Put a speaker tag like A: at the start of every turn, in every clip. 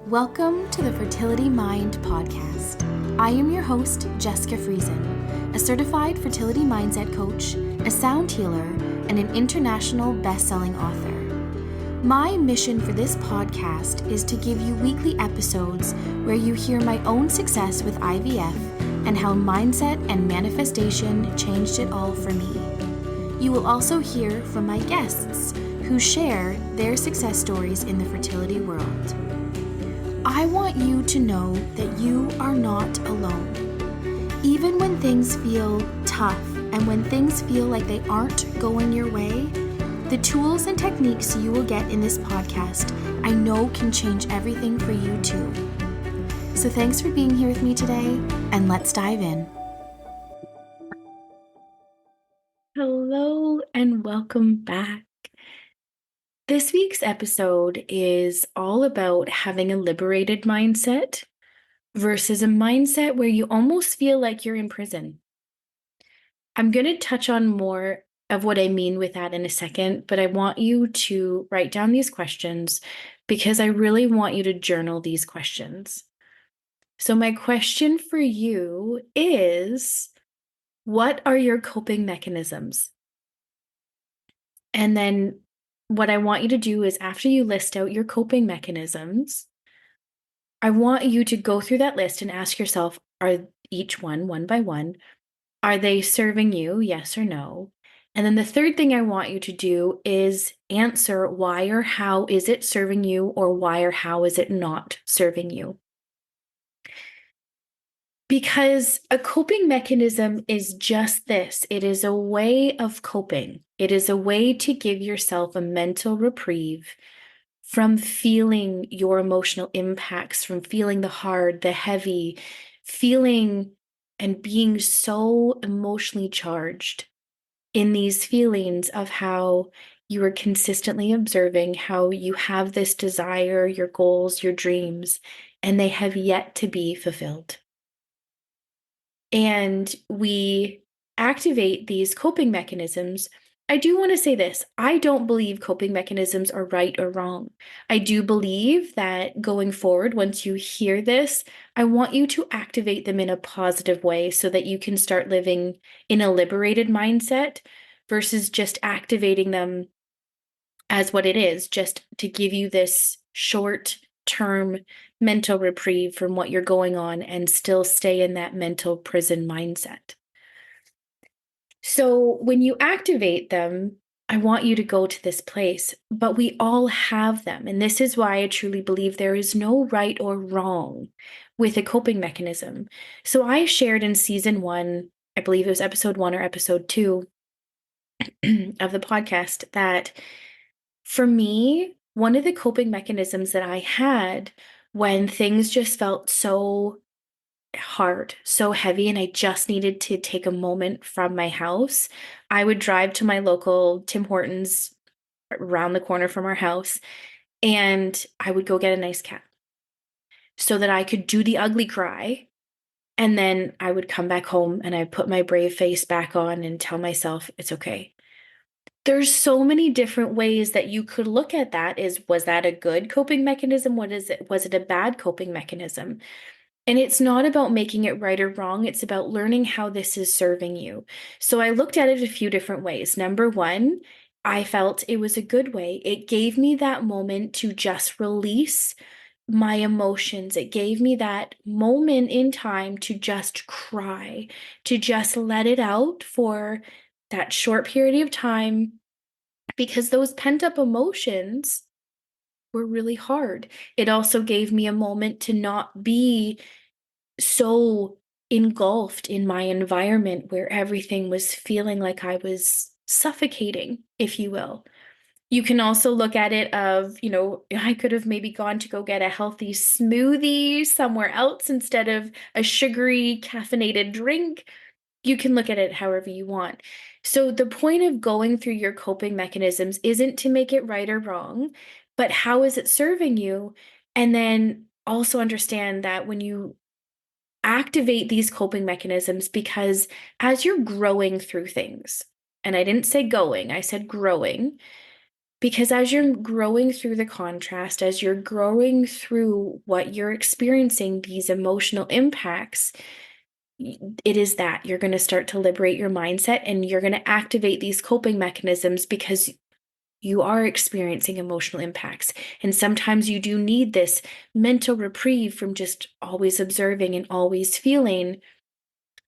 A: Welcome to the Fertility Mind Podcast. I am your host, Jessica Friesen, a certified fertility mindset coach, a sound healer, and an international best-selling author. My mission for this podcast is to give you weekly episodes where you hear my own success with IVF and how mindset and manifestation changed it all for me. You will also hear from my guests who share their success stories in the fertility world. I want you to know that you are not alone. Even when things feel tough and when things feel like they aren't going your way, the tools and techniques you will get in this podcast, I know can change everything for you too. So thanks for being here with me today, and let's dive in. Hello and welcome back. This week's episode is all about having a liberated mindset versus a mindset where you almost feel like you're in prison. I'm going to touch on more of what I mean with that in a second, but I want you to write down these questions because I really want you to journal these questions. So my question for you is, what are your coping mechanisms? And then what I want you to do is, after you list out your coping mechanisms, I want you to go through that list and ask yourself, are each one by one, are they serving you, yes or no? And then the third thing I want you to do is answer why or how is it serving you, or why or how is it not serving you? Because a coping mechanism is just this. It is a way of coping. It is a way to give yourself a mental reprieve from feeling your emotional impacts, from feeling the hard, the heavy, feeling and being so emotionally charged in these feelings of how you are consistently observing how you have this desire, your goals, your dreams, and they have yet to be fulfilled. And we activate these coping mechanisms. I do want to say this. I don't believe coping mechanisms are right or wrong. I do believe that going forward, once you hear this, I want you to activate them in a positive way so that you can start living in a liberated mindset versus just activating them as what it is, just to give you this short-term mental reprieve from what you're going on and still stay in that mental prison mindset. So when you activate them, I want you to go to this place, but we all have them. And this is why I truly believe there is no right or wrong with a coping mechanism. So I shared in season 1, I believe it was episode 1 or episode 2 of the podcast, that for me, one of the coping mechanisms that I had when things just felt so hard, so heavy, and I just needed to take a moment from my house, I would drive to my local Tim Hortons around the corner from our house, and I would go get a nice cat so that I could do the ugly cry. And then I would come back home and I'd put my brave face back on and tell myself, it's okay. There's so many different ways that you could look at that. Was that a good coping mechanism? What is it? Was it a bad coping mechanism? And it's not about making it right or wrong. It's about learning how this is serving you. So I looked at it a few different ways. Number one, I felt it was a good way. It gave me that moment to just release my emotions. It gave me that moment in time to just cry, to just let it out for that short period of time, because those pent-up emotions were really hard. It also gave me a moment to not be so engulfed in my environment where everything was feeling like I was suffocating, if you will. You can also look at it of, I could have maybe gone to go get a healthy smoothie somewhere else instead of a sugary caffeinated drink. You can look at it however you want. So the point of going through your coping mechanisms isn't to make it right or wrong, but how is it serving you? And then also understand that when you activate these coping mechanisms, because as you're growing through things, and I didn't say going, I said growing, Because as you're growing through the contrast, as you're growing through what you're experiencing, these emotional impacts, it is that you're going to start to liberate your mindset and you're going to activate these coping mechanisms because you are experiencing emotional impacts. And sometimes you do need this mental reprieve from just always observing and always feeling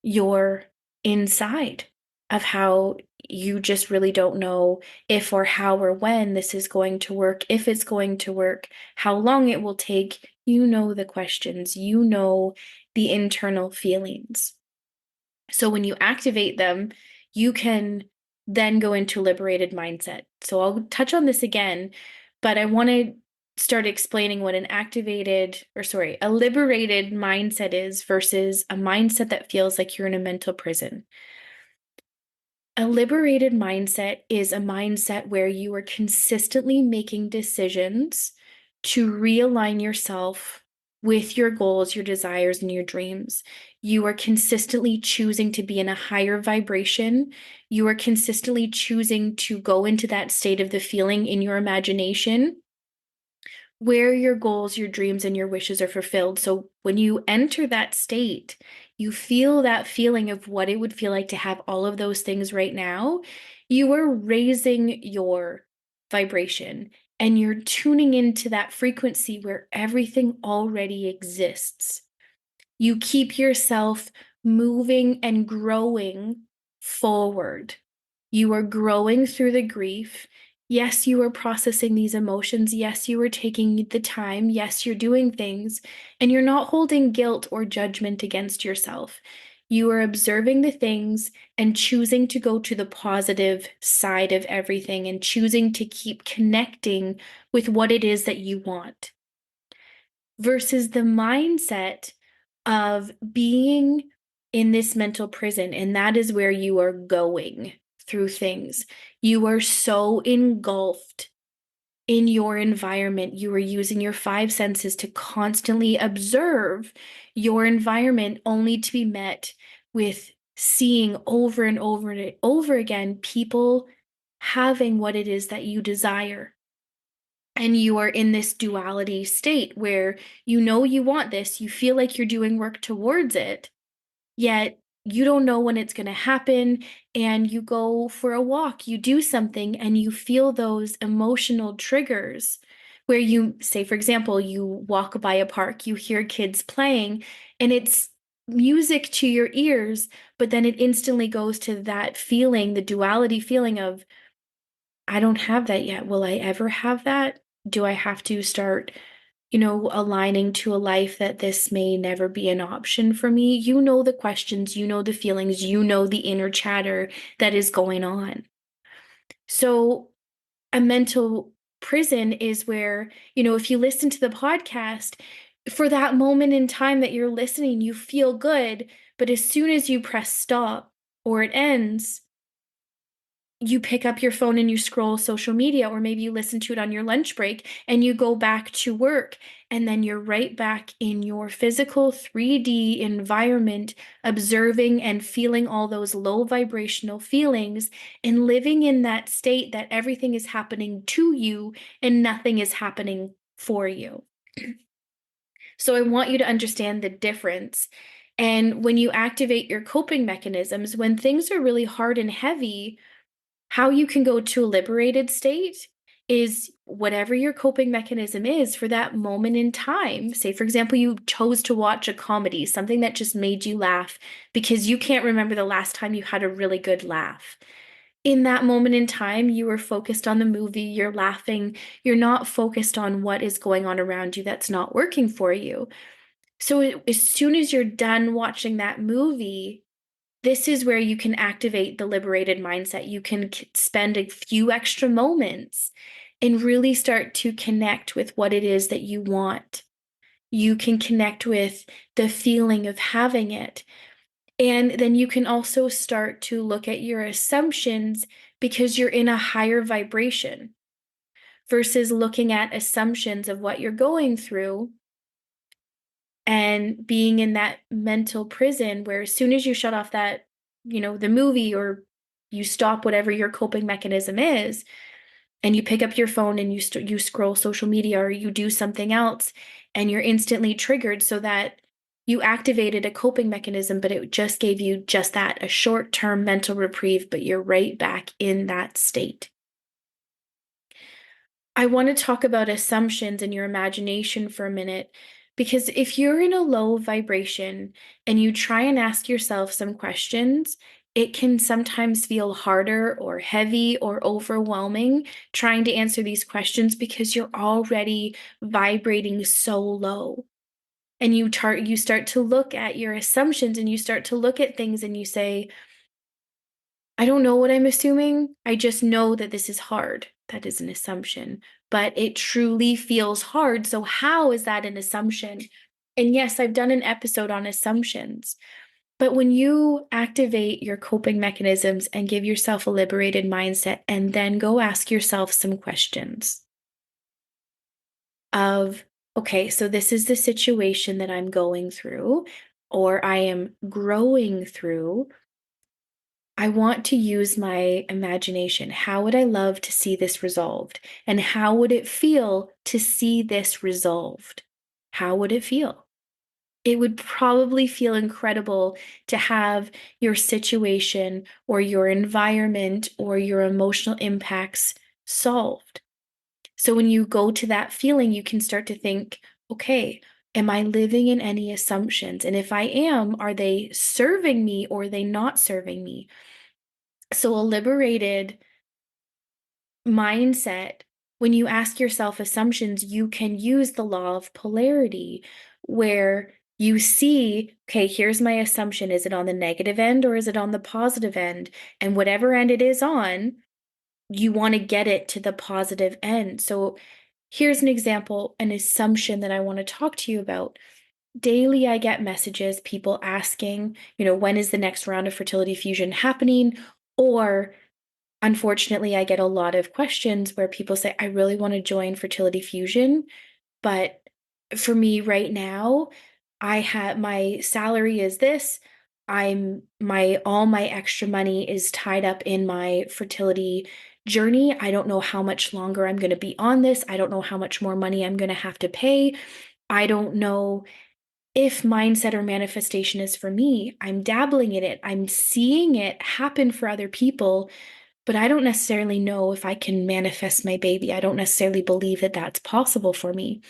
A: your inside of how you just really don't know if or how or when this is going to work, if it's going to work, how long it will take. You know the questions, you know the internal feelings. So when you activate them, you can then go into liberated mindset. So I'll touch on this again, but I want to start explaining what a liberated mindset is versus a mindset that feels like you're in a mental prison. A liberated mindset is a mindset where you are consistently making decisions to realign yourself with your goals, your desires, and your dreams. You are consistently choosing to be in a higher vibration. You are consistently choosing to go into that state of the feeling in your imagination where your goals, your dreams, and your wishes are fulfilled. So when you enter that state, you feel that feeling of what it would feel like to have all of those things right now. You are raising your vibration and you're tuning into that frequency where everything already exists. You keep yourself moving and growing forward. You are growing through the grief. Yes, you are processing these emotions. Yes, you are taking the time. Yes, you're doing things, and you're not holding guilt or judgment against yourself. You are observing the things and choosing to go to the positive side of everything and choosing to keep connecting with what it is that you want versus the mindset of being in this mental prison. And that is where you are going through things. You are so engulfed in your environment. You are using your five senses to constantly observe your environment, only to be met with seeing over and over and over again people having what it is that you desire. And you are in this duality state where you know you want this, you feel like you're doing work towards it, yet you don't know when it's going to happen. And you go for a walk, you do something, and you feel those emotional triggers where you say, for example, you walk by a park, you hear kids playing, and it's music to your ears, but then it instantly goes to that feeling, the duality feeling of, I don't have that yet. Will I ever have that? Do I have to start, aligning to a life that this may never be an option for me? You know the questions, you know the feelings, you know the inner chatter that is going on. So, a mental prison is where, if you listen to the podcast, for that moment in time that you're listening, you feel good. But as soon as you press stop or it ends, you pick up your phone and you scroll social media, or maybe you listen to it on your lunch break and you go back to work. And then you're right back in your physical 3D environment, observing and feeling all those low vibrational feelings and living in that state that everything is happening to you and nothing is happening for you. So I want you to understand the difference. And when you activate your coping mechanisms, when things are really hard and heavy, how you can go to a liberated state is whatever your coping mechanism is for that moment in time. Say, for example, you chose to watch a comedy, something that just made you laugh because you can't remember the last time you had a really good laugh. In that moment in time, you were focused on the movie, you're laughing, you're not focused on what is going on around you that's not working for you. So as soon as you're done watching that movie, this is where you can activate the liberated mindset. You can spend a few extra moments and really start to connect with what it is that you want. You can connect with the feeling of having it. And then you can also start to look at your assumptions because you're in a higher vibration versus looking at assumptions of what you're going through and being in that mental prison where as soon as you shut off that, the movie, or you stop whatever your coping mechanism is, and you pick up your phone and you scroll social media or you do something else, and you're instantly triggered, so that you activated a coping mechanism, but it just gave you just that, a short-term mental reprieve, but you're right back in that state. I want to talk about assumptions and your imagination for a minute, because if you're in a low vibration and you try and ask yourself some questions, it can sometimes feel harder or heavy or overwhelming trying to answer these questions because you're already vibrating so low. And you start to look at your assumptions and you start to look at things and you say, I don't know what I'm assuming. I just know that this is hard. That is an assumption, but it truly feels hard. So, how is that an assumption? And yes, I've done an episode on assumptions, but when you activate your coping mechanisms and give yourself a liberated mindset, and then go ask yourself some questions of, okay, so this is the situation that I'm going through or I am growing through. I want to use my imagination. How would I love to see this resolved? And how would it feel to see this resolved? How would it feel? It would probably feel incredible to have your situation or your environment or your emotional impacts solved. So when you go to that feeling, you can start to think, okay, am I living in any assumptions? And if I am, are they serving me or are they not serving me? So a liberated mindset, when you ask yourself assumptions, you can use the law of polarity where you see, okay, here's my assumption. Is it on the negative end or is it on the positive end? And whatever end it is on, you want to get it to the positive end. So here's an example, an assumption that I want to talk to you about. Daily, I get messages, people asking, when is the next round of fertility fusion happening? Or unfortunately, I get a lot of questions where people say, I really want to join fertility fusion, but for me right now, I have my salary is this. All my extra money is tied up in my fertility journey. I don't know how much longer I'm going to be on this. I don't know how much more money I'm going to have to pay. I don't know if mindset or manifestation is for me. I'm dabbling in it. I'm seeing it happen for other people, but I don't necessarily know if I can manifest my baby. I don't necessarily believe that that's possible for me.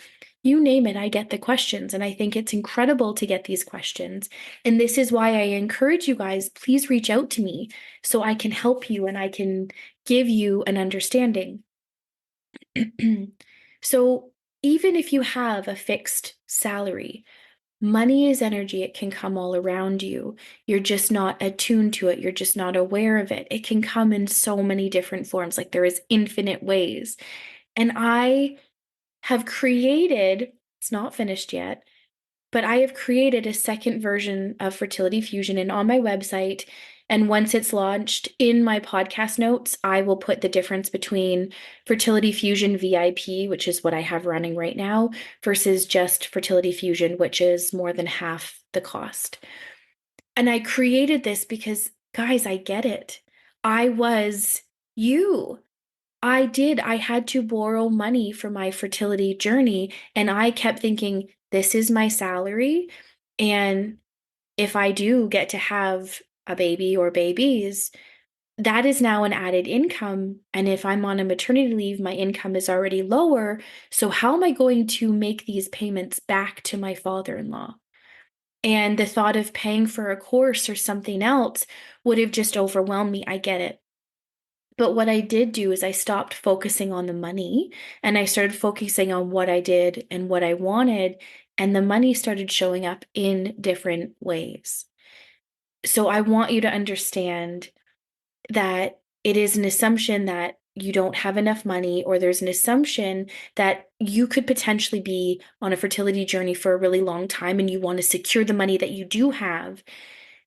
A: You name it, I get the questions, and I think it's incredible to get these questions. And this is why I encourage you guys, please reach out to me so I can help you and I can give you an understanding. So, even if you have a fixed salary, money is energy. It can come all around you. You're just not attuned to it. You're just not aware of it. It can come in so many different forms. Like there is infinite ways. And I have created, it's not finished yet, but I have created a second version of Fertility Fusion and on my website. And once it's launched in my podcast notes, I will put the difference between Fertility Fusion VIP, which is what I have running right now, versus just Fertility Fusion, which is more than half the cost. And I created this because, guys, I get it. I was you. I had to borrow money for my fertility journey. And I kept thinking, this is my salary. And if I do get to have a baby or babies, that is now an added income. And if I'm on a maternity leave, my income is already lower. So how am I going to make these payments back to my father-in-law? And the thought of paying for a course or something else would have just overwhelmed me. I get it. But what I did do is I stopped focusing on the money and I started focusing on what I did and what I wanted. And the money started showing up in different ways. So I want you to understand that it is an assumption that you don't have enough money, or there's an assumption that you could potentially be on a fertility journey for a really long time and you want to secure the money that you do have.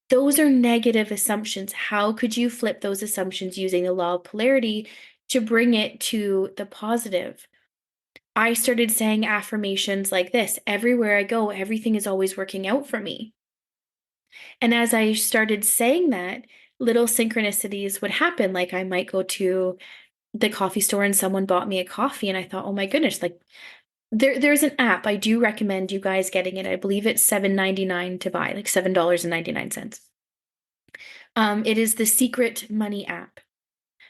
A: Those are negative assumptions. How could you flip those assumptions using the law of polarity to bring it to the positive? I started saying affirmations like this: everywhere I go, everything is always working out for me. And as I started saying that, little synchronicities would happen. Like I might go to the coffee store and someone bought me a coffee and I thought, oh my goodness, like there's an app. I do recommend you guys getting it. I believe it's $7.99 to buy, like $7.99. It is the Secret Money app.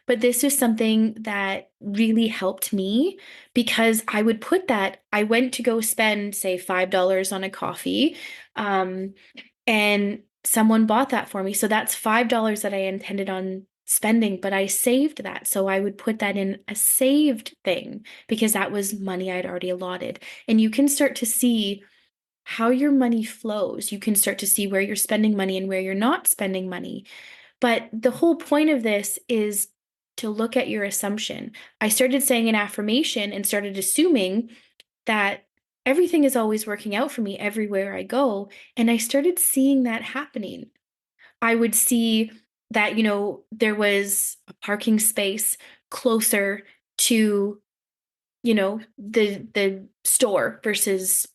A: But this is something that really helped me because I went to go spend, say, $5 on a coffee, and someone bought that for me. So that's $5 that I intended on spending, but I saved that. So I would put that in a saved thing because that was money I'd already allotted. And you can start to see how your money flows. You can start to see where you're spending money and where you're not spending money. But the whole point of this is to look at your assumption. I started saying an affirmation and started assuming that everything is always working out for me everywhere I go. And I started seeing that happening. I would see that, there was a parking space closer to, the store versus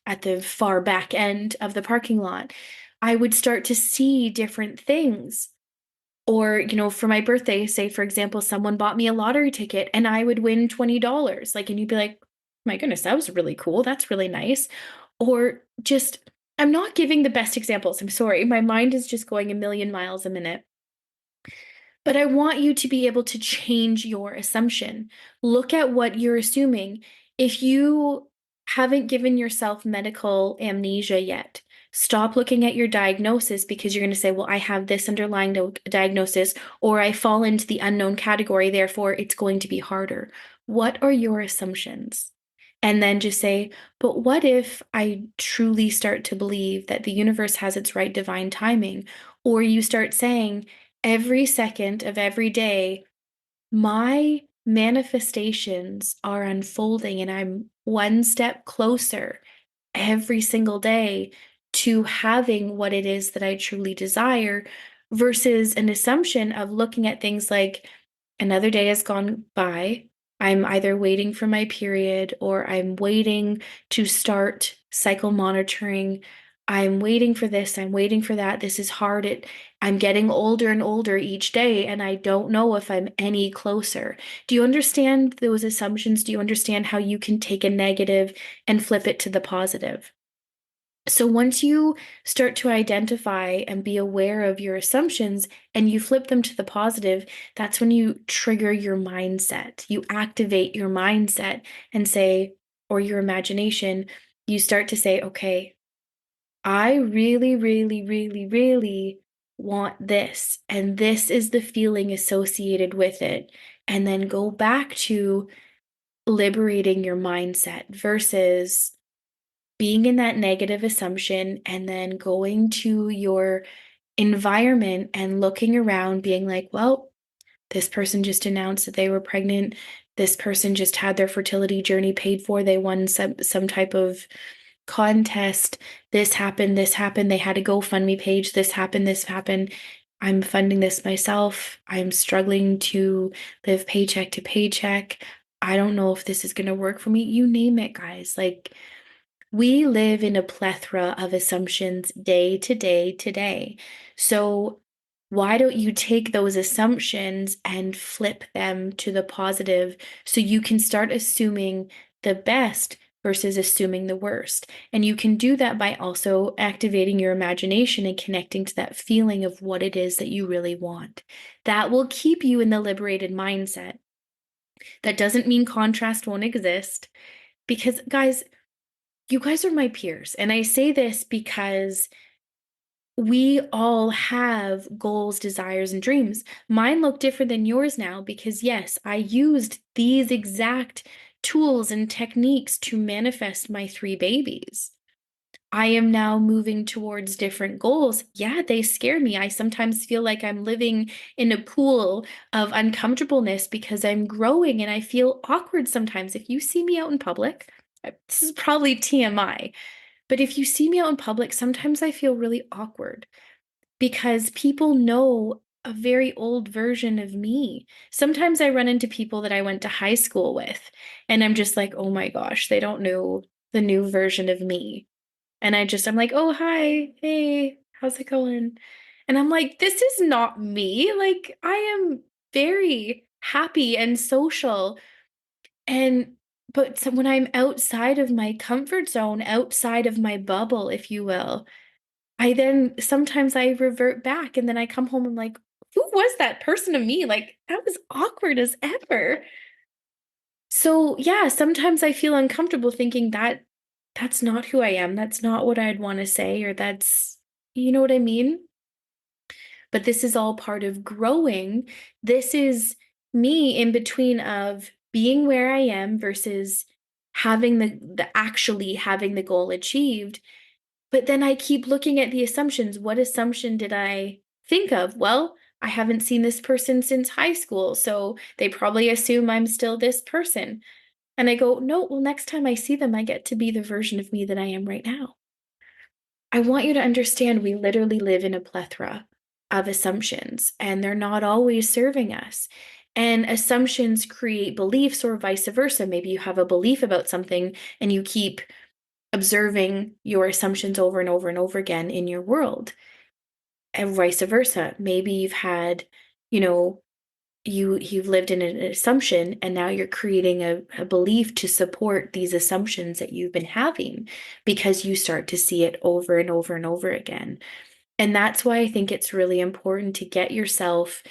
A: at the far back end of the parking lot. I would start to see different things. Or, for my birthday, say, for example, someone bought me a lottery ticket and I would win $20. Like, and you'd be like, my goodness, that was really cool. That's really nice. Or just, I'm not giving the best examples. I'm sorry. My mind is just going a million miles a minute. But I want you to be able to change your assumption. Look at what you're assuming. If you haven't given yourself medical amnesia yet, stop looking at your diagnosis because you're going to say, well, I have this underlying diagnosis, or I fall into the unknown category, therefore it's going to be harder. What are your assumptions? And then just say, but what if I truly start to believe that the universe has its right divine timing? Or you start saying, every second of every day, my manifestations are unfolding and I'm one step closer every single day to having what it is that I truly desire versus an assumption of looking at things like another day has gone by. I'm either waiting for my period or I'm waiting to start cycle monitoring. I'm waiting for this, I'm waiting for that. This is hard. I'm getting older and older each day, and I don't know if I'm any closer. Do you understand those assumptions? Do you understand how you can take a negative and flip it to the positive? So once you start to identify and be aware of your assumptions and you flip them to the positive, that's when you trigger your mindset. You activate your mindset and say, or your imagination, you start to say, okay, I really, really, really, really want this. And this is the feeling associated with it. And then go back to liberating your mindset versus being in that negative assumption and then going to your environment and looking around, being like, well, this person just announced that they were pregnant. This person just had their fertility journey paid for. They won some type of contest. This happened, this happened. They had a GoFundMe page. This happened, this happened. I'm funding this myself. I'm struggling to live paycheck to paycheck. I don't know if this is going to work for me. You name it, guys. Like, we live in a plethora of assumptions day to day to day. So why don't you take those assumptions and flip them to the positive so you can start assuming the best versus assuming the worst? And you can do that by also activating your imagination and connecting to that feeling of what it is that you really want. That will keep you in the liberated mindset. That doesn't mean contrast won't exist because, guys, you guys are my peers. And I say this because we all have goals, desires, and dreams. Mine look different than yours now because, yes, I used these exact tools and techniques to manifest my 3 babies. I am now moving towards different goals. Yeah, they scare me. I sometimes feel like I'm living in a pool of uncomfortableness because I'm growing and I feel awkward sometimes. If you see me out in public, this is probably TMI, but if you see me out in public, sometimes I feel really awkward because people know a very old version of me. Sometimes I run into people that I went to high school with, and I'm just like, oh my gosh, they don't know the new version of me. And I'm like, oh, hi, hey, how's it going? And I'm like, this is not me. Like, I am very happy and social. And but so when I'm outside of my comfort zone, outside of my bubble, if you will, I then sometimes I revert back and then I come home and like, who was that person to me? Like, that was awkward as ever. So, yeah, sometimes I feel uncomfortable thinking that that's not who I am. That's not what I'd want to say, or that's, you know what I mean? But this is all part of growing. This is me in between of being where I am versus having the actually having the goal achieved. But then I keep looking at the assumptions. What assumption did I think of? Well, I haven't seen this person since high school, so they probably assume I'm still this person. And I go, no, well, next time I see them, I get to be the version of me that I am right now. I want you to understand we literally live in a plethora of assumptions, and they're not always serving us. And assumptions create beliefs, or vice versa. Maybe you have a belief about something and you keep observing your assumptions over and over and over again in your world, and vice versa. Maybe you've had, you know, you've lived in an assumption and now you're creating a belief to support these assumptions that you've been having because you start to see it over and over and over again. And that's why I think it's really important to get yourself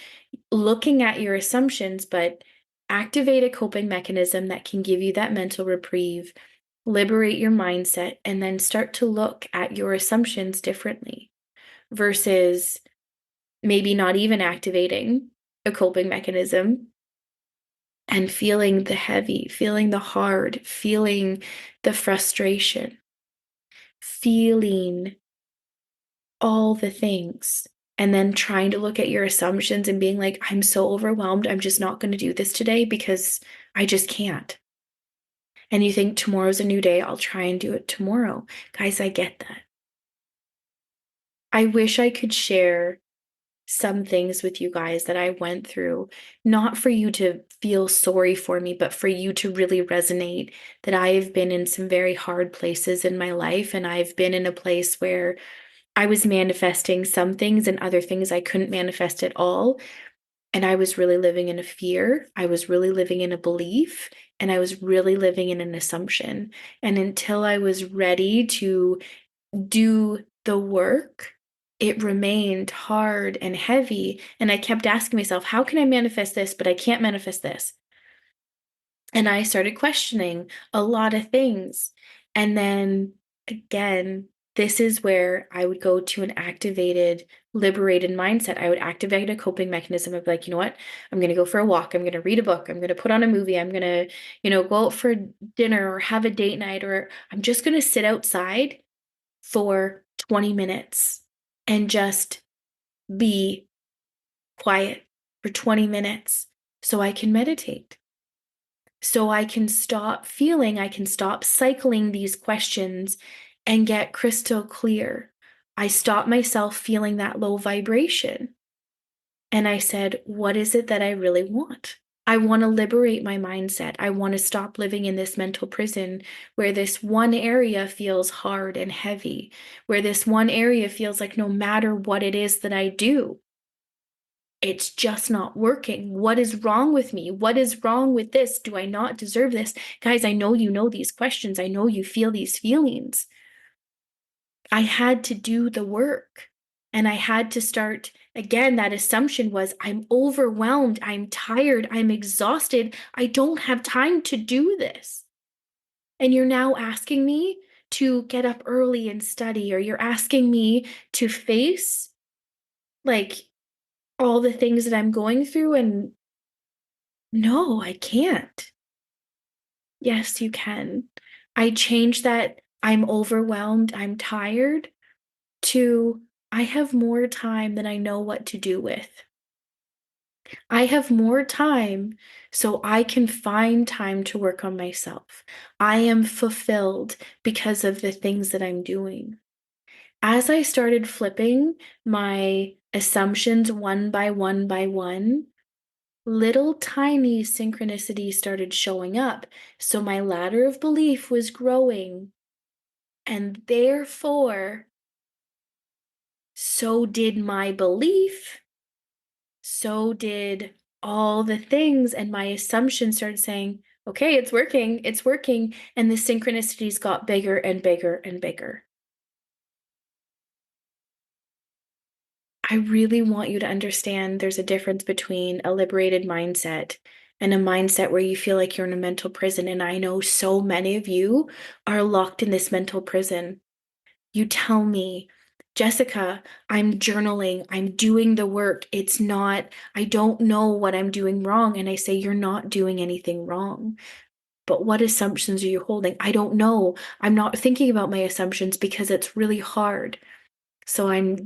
A: looking at your assumptions, but activate a coping mechanism that can give you that mental reprieve, liberate your mindset, and then start to look at your assumptions differently versus maybe not even activating a coping mechanism and feeling the heavy, feeling the hard, feeling the frustration, feeling all the things. And then trying to look at your assumptions and being like, I'm so overwhelmed. I'm just not going to do this today because I just can't. And you think tomorrow's a new day. I'll try and do it tomorrow. Guys, I get that. I wish I could share some things with you guys that I went through, not for you to feel sorry for me, but for you to really resonate that I have been in some very hard places in my life. And I've been in a place where I was manifesting some things and other things I couldn't manifest at all. And I was really living in a fear. I was really living in a belief. And I was really living in an assumption. And until I was ready to do the work, it remained hard and heavy. And I kept asking myself, how can I manifest this? But I can't manifest this. And I started questioning a lot of things. And then again, this is where I would go to an activated, liberated mindset. I would activate a coping mechanism of like, you know what? I'm going to go for a walk. I'm going to read a book. I'm going to put on a movie. I'm going to, go out for dinner or have a date night, or I'm just going to sit outside for 20 minutes and just be quiet for 20 minutes so I can meditate. So I can stop feeling, I can stop cycling these questions and get crystal clear. I stopped myself feeling that low vibration. And I said, what is it that I really want? I want to liberate my mindset. I want to stop living in this mental prison where this one area feels hard and heavy, where this one area feels like no matter what it is that I do, it's just not working. What is wrong with me? What is wrong with this? Do I not deserve this? Guys, I know you know these questions. I know you feel these feelings. I had to do the work. And I had to start again. That assumption was I'm overwhelmed, I'm tired, I'm exhausted. I don't have time to do this. And you're now asking me to get up early and study, or you're asking me to face like all the things that I'm going through. And no, I can't. Yes, you can. I changed that I'm overwhelmed, I'm tired to I have more time than I know what to do with. I have more time, so I can find time to work on myself. I am fulfilled because of the things that I'm doing. As I started flipping my assumptions one by one by one, little tiny synchronicities started showing up. So my ladder of belief was growing. And therefore, so did my belief. So did all the things, and my assumptions started saying, okay, it's working, it's working. And the synchronicities got bigger and bigger and bigger. I really want you to understand there's a difference between a liberated mindset and a mindset where you feel like you're in a mental prison. And I know so many of you are locked in this mental prison. You tell me, Jessica, I'm journaling, I'm doing the work. I don't know what I'm doing wrong. And I say, you're not doing anything wrong. But what assumptions are you holding? I don't know. I'm not thinking about my assumptions because it's really hard. So I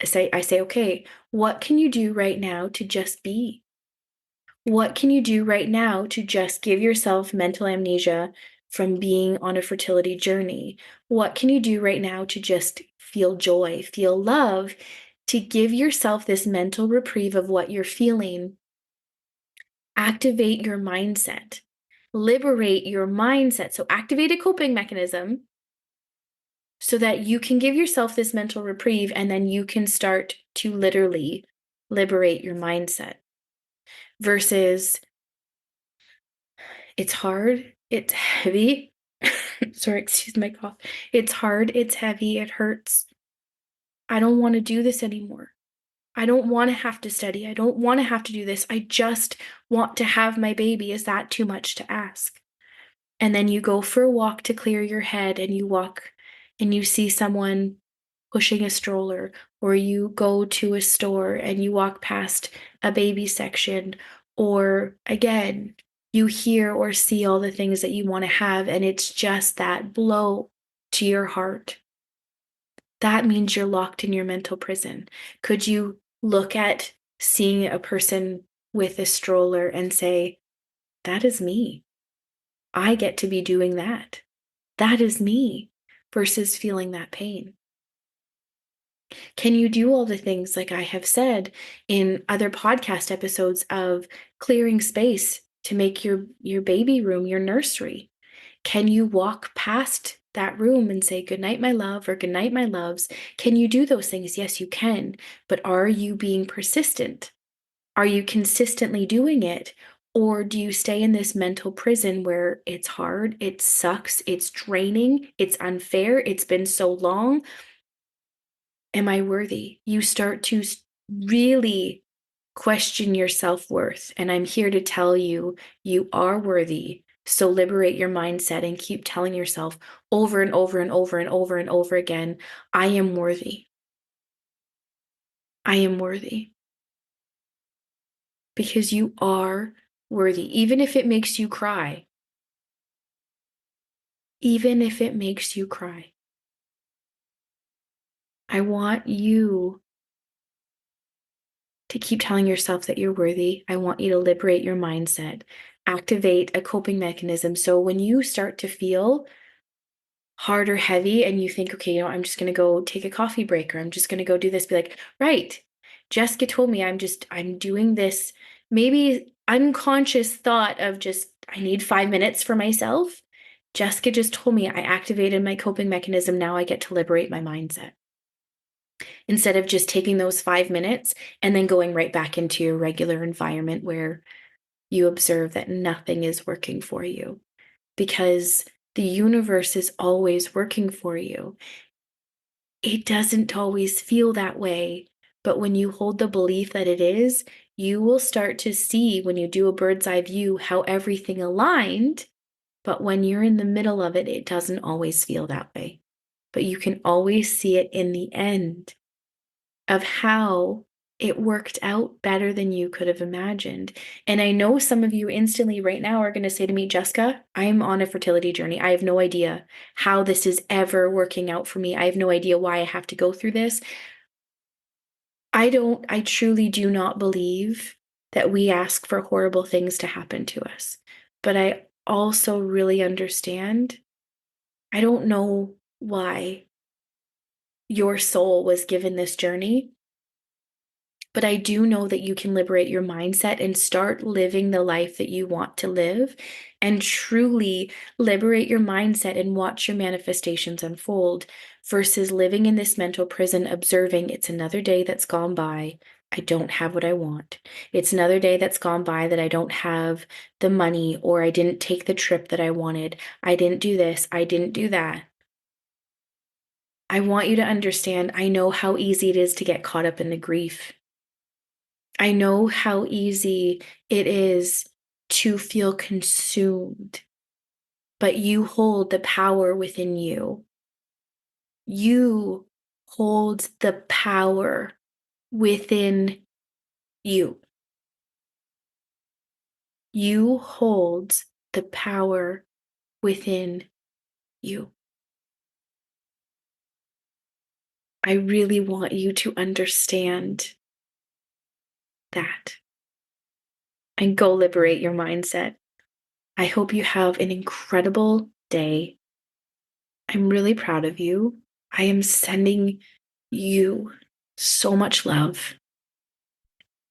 A: say, okay, what can you do right now to just be? What can you do right now to just give yourself mental amnesia from being on a fertility journey? What can you do right now to just feel joy, feel love, to give yourself this mental reprieve of what you're feeling? Activate your mindset, liberate your mindset. So activate a coping mechanism so that you can give yourself this mental reprieve, and then you can start to literally liberate your mindset versus it's hard, it's heavy. Sorry, excuse my cough. It's hard, it's heavy, it hurts. I don't want to do this anymore. I don't want to have to study. I don't want to have to do this. I just want to have my baby. Is that too much to ask? And then you go for a walk to clear your head, and you walk and you see someone pushing a stroller, or you go to a store and you walk past a baby section, or again, you hear or see all the things that you want to have, and it's just that blow to your heart. That means you're locked in your mental prison. Could you look at seeing a person with a stroller and say, that is me. I get to be doing that. That is me, versus feeling that pain. Can you do all the things like I have said in other podcast episodes of clearing space to make your baby room your nursery? Can you walk past that room and say, good night, my love, or good night, my loves? Can you do those things? Yes, you can. But are you being persistent? Are you consistently doing it? Or do you stay in this mental prison where it's hard, it sucks, it's draining, it's unfair, it's been so long? Am I worthy? You start to really question your self-worth. And I'm here to tell you, you are worthy. So liberate your mindset and keep telling yourself over and over and over and over and over again, I am worthy. I am worthy. Because you are worthy, even if it makes you cry. Even if it makes you cry. I want you to keep telling yourself that you're worthy. I want you to liberate your mindset, activate a coping mechanism. So when you start to feel hard or heavy and you think, okay, I'm just going to go take a coffee break, or I'm just going to go do this, be like, right, Jessica told me I'm doing this, maybe unconscious thought of just, I need 5 minutes for myself. Jessica just told me I activated my coping mechanism. Now I get to liberate my mindset. Instead of just taking those 5 minutes and then going right back into your regular environment where you observe that nothing is working for you, because the universe is always working for you. It doesn't always feel that way, but when you hold the belief that it is, you will start to see, when you do a bird's eye view, how everything aligned. But when you're in the middle of it, it doesn't always feel that way. But you can always see it in the end of how it worked out better than you could have imagined. And I know some of you instantly right now are going to say to me, Jessica, I'm on a fertility journey. I have no idea how this is ever working out for me. I have no idea why I have to go through this. I truly do not believe that we ask for horrible things to happen to us. But I also really understand, I don't know why your soul was given this journey. But I do know that you can liberate your mindset and start living the life that you want to live, and truly liberate your mindset and watch your manifestations unfold, versus living in this mental prison, observing it's another day that's gone by. I don't have what I want. It's another day that's gone by that I don't have the money, or I didn't take the trip that I wanted. I didn't do this. I didn't do that. I want you to understand, I know how easy it is to get caught up in the grief. I know how easy it is to feel consumed, but you hold the power within you. You hold the power within you. You hold the power within you. I really want you to understand that and go liberate your mindset. I hope you have an incredible day. I'm really proud of you. I am sending you so much love.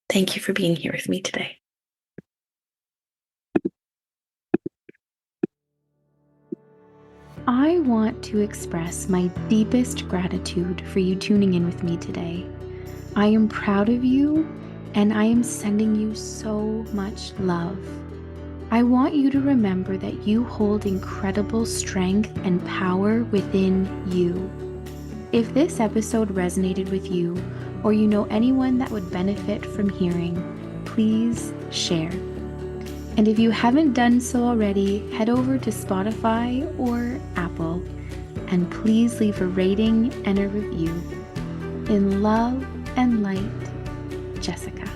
A: Thank you for being here with me today. I want to express my deepest gratitude for you tuning in with me today. I am proud of you, and I am sending you so much love. I want you to remember that you hold incredible strength and power within you. If this episode resonated with you, or you know anyone that would benefit from hearing, please share. And if you haven't done so already, head over to Spotify or Apple, and please leave a rating and a review. In love and light, Jessica.